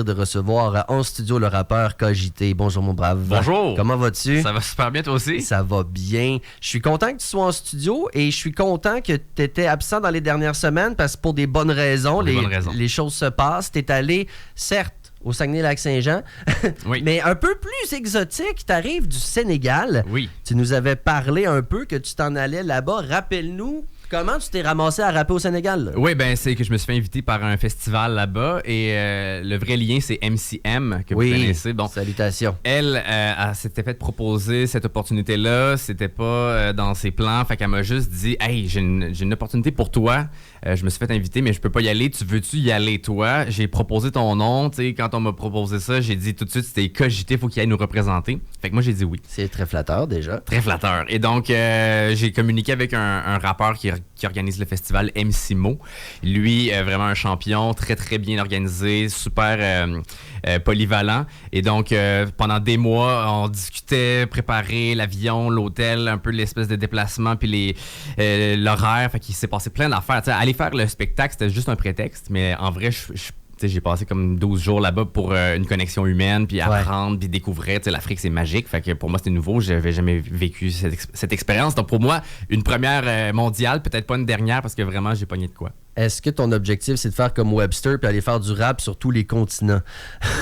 de recevoir en studio le rappeur KJT. Bonjour mon brave. Bonjour. Comment vas-tu? Ça va super bien toi aussi? Ça va bien. Je suis content que tu sois en studio et je suis content que tu étais absent dans les dernières semaines parce que pour des bonnes raisons, les choses se passent. Tu es allé, certes, au Saguenay-Lac-Saint-Jean, oui. mais un peu plus exotique. Tu arrives du Sénégal. Oui. Tu nous avais parlé un peu que tu t'en allais là-bas. Rappelle-nous. Comment tu t'es ramassé à rapper au Sénégal? Là? Oui, ben c'est que je me suis fait inviter par un festival là-bas et le vrai lien, c'est MCM, que vous connaissez. Bon, salutations. Elle s'était fait proposer cette opportunité-là. C'était pas dans ses plans. Fait qu'elle m'a juste dit « Hey, j'ai une opportunité pour toi. Je me suis fait inviter, mais je peux pas y aller. Tu veux-tu y aller, toi? » J'ai proposé ton nom. Tu sais, quand on m'a proposé ça, j'ai dit tout de suite, c'était KJT, faut qu'il aille nous représenter. Fait que moi, j'ai dit oui. C'est très flatteur, déjà. Très flatteur. Et donc, j'ai communiqué avec un rappeur qui organise le festival, MC Mo. Lui, vraiment un champion, très, très bien organisé, super polyvalent. Et donc, pendant des mois, on discutait, préparer l'avion, l'hôtel, un peu l'espèce de déplacement, puis l'horaire. Fait qu'il s'est passé plein d'affaires. T'sais, aller faire le spectacle, c'était juste un prétexte, mais en vrai, j'ai passé comme 12 jours là-bas pour une connexion humaine, puis apprendre, puis découvrir. L'Afrique, c'est magique. Fait que pour moi, c'était nouveau. Je n'avais jamais vécu cette expérience. Donc pour moi, une première mondiale, peut-être pas une dernière, parce que vraiment, j'ai pogné de quoi. Est-ce que ton objectif, c'est de faire comme Webster puis aller faire du rap sur tous les continents?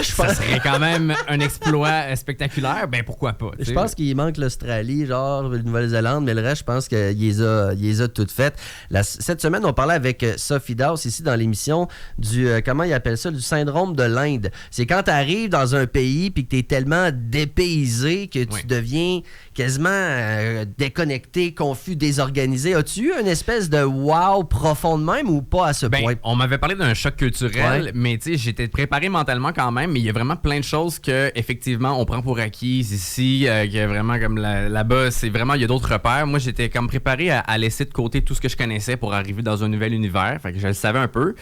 Ça serait quand même un exploit spectaculaire. Ben pourquoi pas? Je pense qu'il manque l'Australie, genre la Nouvelle-Zélande, mais le reste, je pense qu'il les a toutes faites. Cette semaine, on parlait avec Sophie Daus ici dans l'émission du, comment il appelle ça, du syndrome de l'Inde. C'est quand tu arrives dans un pays puis que tu es tellement dépaysé que tu deviens quasiment déconnecté, confus, désorganisé. As-tu eu une espèce de wow profond de même ou pas à ce point? On m'avait parlé d'un choc culturel, mais tu sais, j'étais préparé mentalement quand même, mais il y a vraiment plein de choses que effectivement on prend pour acquises ici, que vraiment comme là-bas, c'est vraiment, il y a d'autres repères. Moi, j'étais comme préparé à laisser de côté tout ce que je connaissais pour arriver dans un nouvel univers, fait que je le savais un peu.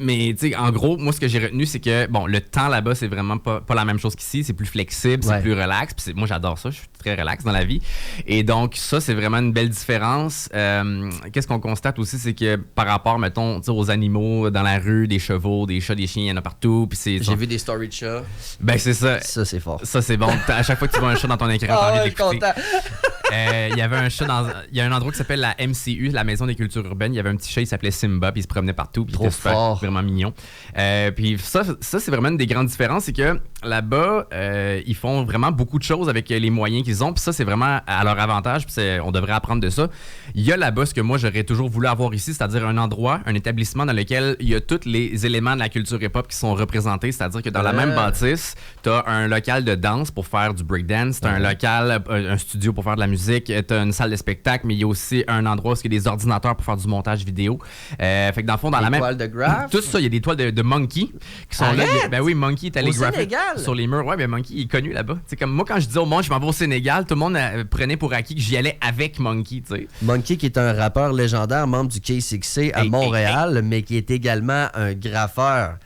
Mais tu sais, en gros, moi, ce que j'ai retenu, c'est que, bon, le temps là-bas, c'est vraiment pas la même chose qu'ici. C'est plus flexible, c'est plus relax. Puis moi, j'adore ça. Je suis très relax dans la vie. Et donc, ça, c'est vraiment une belle différence. Qu'est-ce qu'on constate aussi, c'est que par rapport, mettons, aux animaux dans la rue, des chevaux, des chats, des chiens, il y en a partout. Puis j'ai vu des stories de chats. Ben, c'est ça. Ça, c'est fort. Ça, c'est bon. À chaque fois que tu vois un chat dans ton écran, t'as envie d'écouter. Il y avait un chat il y a un endroit qui s'appelle la MCU, la Maison des Cultures Urbaines. Il y avait un petit chat, il s'appelait Simba, puis il se promenait partout. Puis il était super, vraiment mignon. Puis ça, c'est vraiment une des grandes différences, c'est que là-bas, ils font vraiment beaucoup de choses avec les moyens qu'ils ont. Puis ça, c'est vraiment à leur avantage. Puis on devrait apprendre de ça. Il y a là-bas ce que moi, j'aurais toujours voulu avoir ici, c'est-à-dire un endroit, un établissement dans lequel il y a tous les éléments de la culture hip-hop qui sont représentés. C'est-à-dire que dans la même bâtisse, t'as un local de danse pour faire du breakdance, t'as un local, un studio pour faire de la musique, t'as une salle de spectacle, mais il y a aussi un endroit où il y a des ordinateurs pour faire du montage vidéo. Fait que dans le fond, dans la même... toiles de graph? Tout ça, il y a des toiles de Monkey qui sont là. Ben oui, Monkey est allé grapher sur les murs. Ouais, ben Monkey il est connu là-bas. C'est comme moi, quand je disais au monde, je m'en vais au Sénégal, tout le monde prenait pour acquis que j'y allais avec Monkey, tu sais. Monkey qui est un rappeur légendaire, membre du K6C à Montréal, mais qui est également un graffeur.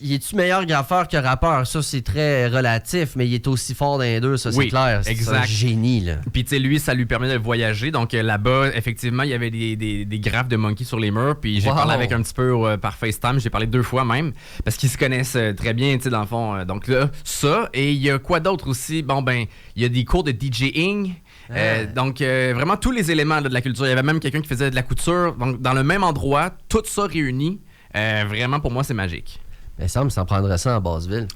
Il est-tu meilleur graffeur que rappeur? Ça, c'est très relatif, mais il est aussi fort dans les deux, ça, c'est clair. C'est un génie, là. Puis, tu sais, lui, ça lui permet de voyager. Donc, là-bas, effectivement, il y avait des graphes de Monkey sur les murs. Puis, j'ai parlé avec un petit peu par FaceTime. J'ai parlé 2 fois même, parce qu'ils se connaissent très bien, tu sais, dans le fond. Donc, là, ça. Et il y a quoi d'autre aussi? Bon, ben, il y a des cours de DJing. Donc, vraiment, tous les éléments là, de la culture. Il y avait même quelqu'un qui faisait de la couture. Donc, dans le même endroit, tout ça réuni. Vraiment, pour moi, c'est magique. Il semble que ça prendrait ça en Basseville.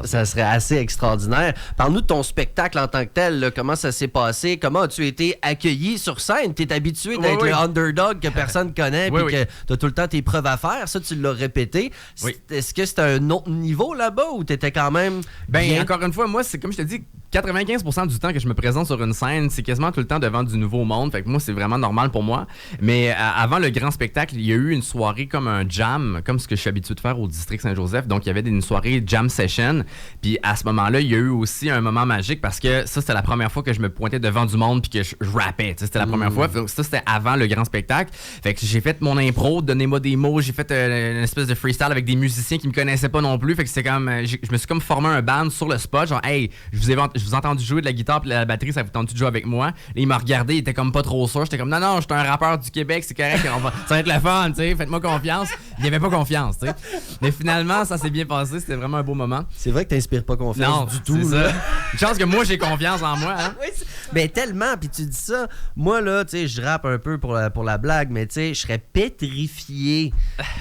Ça serait assez extraordinaire. Parle-nous de ton spectacle en tant que tel. Là. Comment ça s'est passé? Comment as-tu été accueilli sur scène? Tu es habitué d'être le underdog que personne connaît puis que tu as tout le temps tes preuves à faire. Ça, tu l'as répété. Est-ce que c'était un autre niveau là-bas ou tu étais quand même bien? Encore une fois, moi, c'est comme je te dis, 95% du temps que je me présente sur une scène, c'est quasiment tout le temps devant du nouveau monde. Fait que moi, c'est vraiment normal pour moi. Mais avant le grand spectacle, il y a eu une soirée comme un jam, comme ce que je suis habitué de faire au district Saint-Joseph. Donc, il y avait une soirée jam session. Puis à ce moment-là, il y a eu aussi un moment magique parce que ça, c'était la première fois que je me pointais devant du monde puis que je rappais. C'était la première fois. Donc, ça, c'était avant le grand spectacle. Fait que j'ai fait mon impro, donnez-moi des mots. J'ai fait une espèce de freestyle avec des musiciens qui me connaissaient pas non plus. Fait que c'est comme, je me suis comme formé un band sur le spot. Genre, hey, je vous ai entendu jouer de la guitare puis de la batterie, ça vous tente de jouer avec moi? Et il m'a regardé, il était comme pas trop sûr. J'étais comme, non, je suis un rappeur du Québec, c'est correct, ça va être le fun, tu sais, faites-moi confiance. Il avait pas confiance, tu sais. Mais finalement, ça s'est bien passé, c'était vraiment un beau moment. C'est vrai que t'inspires pas confiance du tout. C'est ça. Une chance que moi, j'ai confiance en moi, hein? Oui, ben tellement, puis tu dis ça. Moi, là, tu sais, je rappe un peu pour la blague, mais tu sais, je serais pétrifié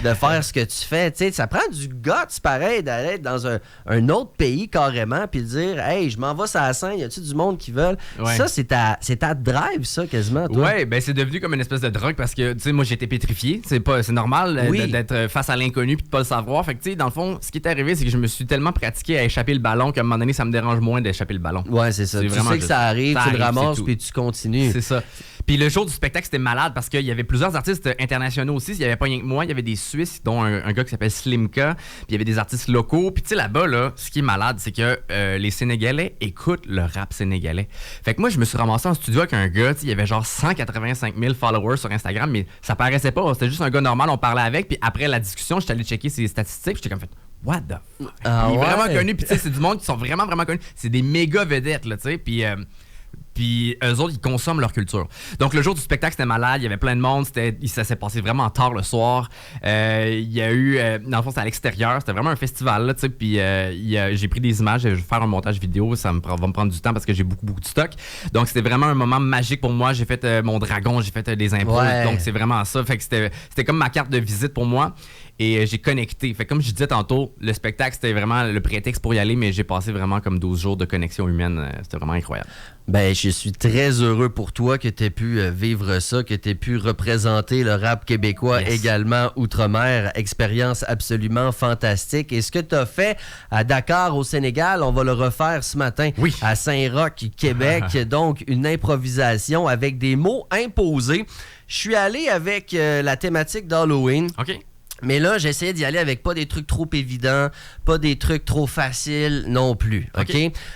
de faire ce que tu fais. Tu sais, ça prend du guts, pareil, d'aller dans un autre pays carrément, puis de dire, hey, je m'en vais sur la scène, y a-tu du monde qui veulent? Ouais. Ça, c'est ta drive, ça, quasiment, toi. Ouais, ben c'est devenu comme une espèce de drogue parce que, tu sais, moi, j'étais pétrifié. C'est normal d'être face à l'inconnu puis de pas le savoir. Fait que, tu sais, dans le fond, ce qui est arrivé, c'est que je me suis tellement pratiqué à échapper le ballon qu'à un moment donné, ça me dérange moins d'échapper le ballon. Ouais, c'est ça. Tu sais que ça arrive, tu le ramasses puis tu continues. C'est ça. Puis le jour du spectacle, c'était malade parce qu'il y avait plusieurs artistes internationaux aussi. Il n'y avait pas rien que moi. Il y avait des Suisses, dont un gars qui s'appelle Slimka. Puis il y avait des artistes locaux. Puis tu sais, là-bas, là, ce qui est malade, c'est que les Sénégalais écoutent le rap sénégalais. Fait que moi, je me suis ramassé en studio avec un gars. Il y avait genre 185 000 followers sur Instagram, mais ça paraissait pas. C'était juste un gars normal. On parlait avec. Puis après la discussion, j'étais allé checker ses statistiques. J'étais comme fait, what the fuck? Il est vraiment connu. Puis tu sais, c'est du monde qui sont vraiment, vraiment connus. C'est des méga vedettes, là, tu sais. Puis eux autres, ils consomment leur culture. Donc, le jour du spectacle, c'était malade. Il y avait plein de monde. Ça s'est passé vraiment tard le soir. Il y a eu... dans le fond, c'était à l'extérieur. C'était vraiment un festival, là, tu sais. Puis j'ai pris des images. Je vais faire un montage vidéo. Ça va me prendre du temps parce que j'ai beaucoup de stock. Donc, c'était vraiment un moment magique pour moi. J'ai fait mon dragon. J'ai fait des impros. Ouais. Donc, c'est vraiment ça. Fait que c'était comme ma carte de visite pour moi. Et j'ai connecté. Fait que comme je disais tantôt, le spectacle, c'était vraiment le prétexte pour y aller, mais j'ai passé vraiment comme 12 jours de connexion humaine. C'était vraiment incroyable. Ben, je suis très heureux pour toi que tu aies pu vivre ça, que tu aies pu représenter le rap québécois également outre-mer. Expérience absolument fantastique. Et ce que tu as fait à Dakar, au Sénégal, on va le refaire ce matin à Saint-Roch, Québec. Donc, une improvisation avec des mots imposés. Je suis allé avec la thématique d'Halloween. OK. Mais là, j'essayais d'y aller avec pas des trucs trop évidents, pas des trucs trop faciles non plus. OK?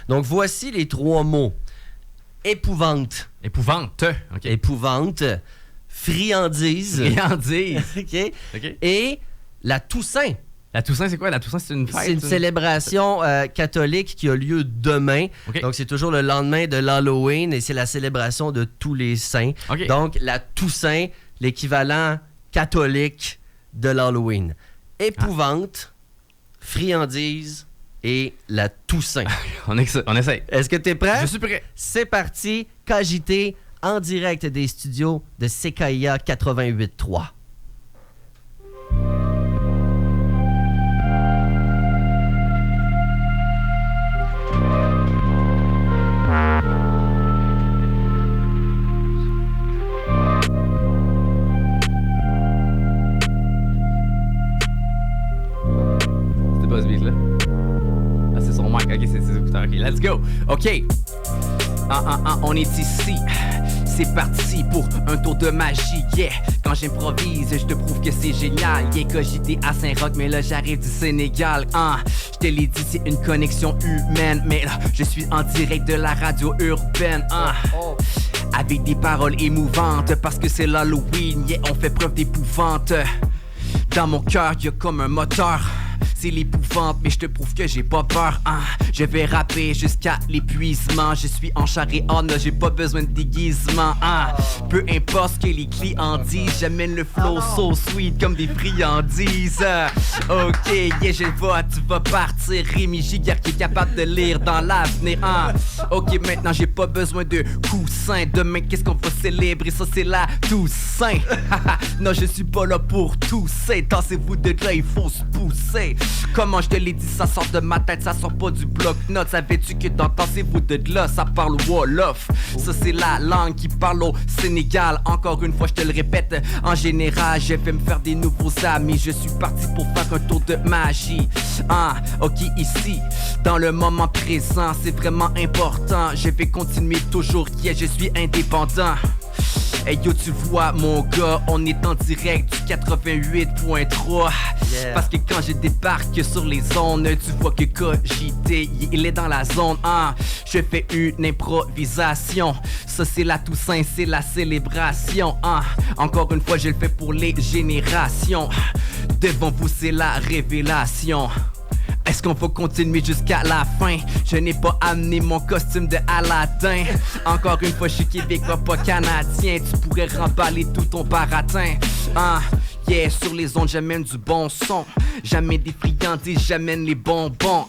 Donc, voici les 3 mots. Épouvante. Épouvante. OK. Épouvante. Friandise. Friandise. OK. Et la Toussaint. La Toussaint, c'est quoi? La Toussaint, c'est une fête? C'est une célébration catholique qui a lieu demain. Okay. Donc, c'est toujours le lendemain de l'Halloween et c'est la célébration de tous les saints. Okay. Donc, la Toussaint, l'équivalent catholique de l'Halloween. Épouvante, friandise et la Toussaint. On essaie. Est-ce que tu es prêt? Je suis prêt. C'est parti. KJT en direct des studios de CKIA 88.3. OK, let's go. OK. On est ici. C'est parti pour un tour de magie, yeah. Quand j'improvise, je te prouve que c'est génial. Yeah, cogité à Saint-Roch, mais là j'arrive du Sénégal. Je te l'ai dit, c'est une connexion humaine. Mais là, je suis en direct de la radio urbaine. Avec des paroles émouvantes, parce que c'est l'Halloween, yeah, on fait preuve d'épouvante. Dans mon cœur, y'a comme un moteur. C'est l'épouvante, mais je te prouve que j'ai pas peur. Je vais rapper jusqu'à l'épuisement. Je suis en chair et en os, j'ai pas besoin de déguisement. Peu importe ce que les clients disent, j'amène le flow so sweet comme des friandises. Ok, yeah, je vois, tu vas partir. Rémi Giguère qui est capable de lire dans l'avenir. Ok, maintenant j'ai pas besoin de coussins. Demain, qu'est-ce qu'on va célébrer? Ça, c'est la Toussaint. Non, je suis pas là pour tousser. Tassez-vous de là, il faut se pousser. Comment je te l'ai dit, ça sort de ma tête, ça sort pas du bloc-notes. Savais-tu que dans Tassez-vous de là, ça parle Wolof? Ça c'est la langue qui parle au Sénégal. Encore une fois, je te le répète, en général, je vais me faire des nouveaux amis. Je suis parti pour faire un tour de magie. Ok, ici, dans le moment présent, c'est vraiment important. Je vais continuer toujours, yeah, je suis indépendant. Hey yo, tu vois mon gars, on est en direct du 88.3. Parce que quand je débarque sur les zones, tu vois que KJT, il est dans la zone. Je fais une improvisation. Ça c'est la Toussaint, c'est la célébration. Encore une fois, je le fais pour les générations. Devant vous, c'est la révélation. est-ce qu'on va continuer jusqu'à la fin? Je n'ai pas amené mon costume de Aladdin. Encore une fois, je suis québécois, pas canadien. Tu pourrais remballer tout ton baratin. Yeah, sur les ondes, j'amène du bon son. J'amène des friandises, j'amène les bonbons.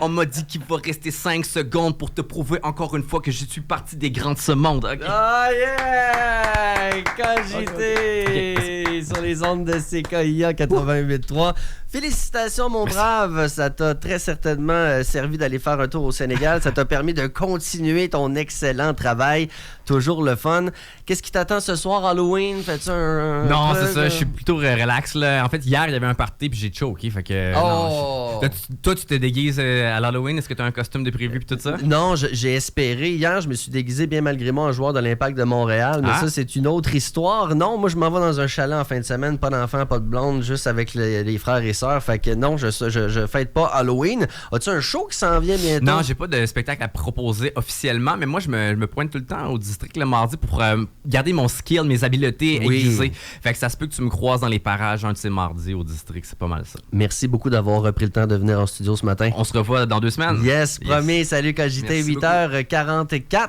On m'a dit qu'il va rester 5 secondes pour te prouver encore une fois que je suis parti des grands de ce monde. Okay? Oh yeah! Cogité! Sur les ondes de CKIA 88.3. Félicitations, mon brave. Ça t'a très certainement servi d'aller faire un tour au Sénégal. Ça t'a permis de continuer ton excellent travail. Toujours le fun. Qu'est-ce qui t'attend ce soir, Halloween? Fais-tu un non, c'est ça. Je suis plutôt relax, là. En fait, hier, il y avait un party puis j'ai choqué. Fait que. Oh! Non, toi, tu te déguises à l'Halloween. Est-ce que tu as un costume de prévu puis tout ça? Non, j'ai espéré. Hier, je me suis déguisé bien malgré moi en joueur de l'Impact de Montréal. Mais ça, c'est une autre histoire. Non, moi, je m'en vais dans un chalet en fin de semaine. Pas d'enfants, pas de blonde, juste avec les frères et sœurs. Fait que non, je fête pas Halloween. As-tu un show qui s'en vient bientôt? Non, j'ai pas de spectacle à proposer officiellement, mais moi, je me pointe tout le temps au district le mardi pour garder mon skill, mes habiletés aiguisées. Fait que ça se peut que tu me croises dans les parages un de ces mardis au district. C'est pas mal ça. Merci beaucoup d'avoir pris le temps de venir en studio ce matin. On se revoit dans 2 semaines. Yes, promis. Salut, Cogité, 8h44.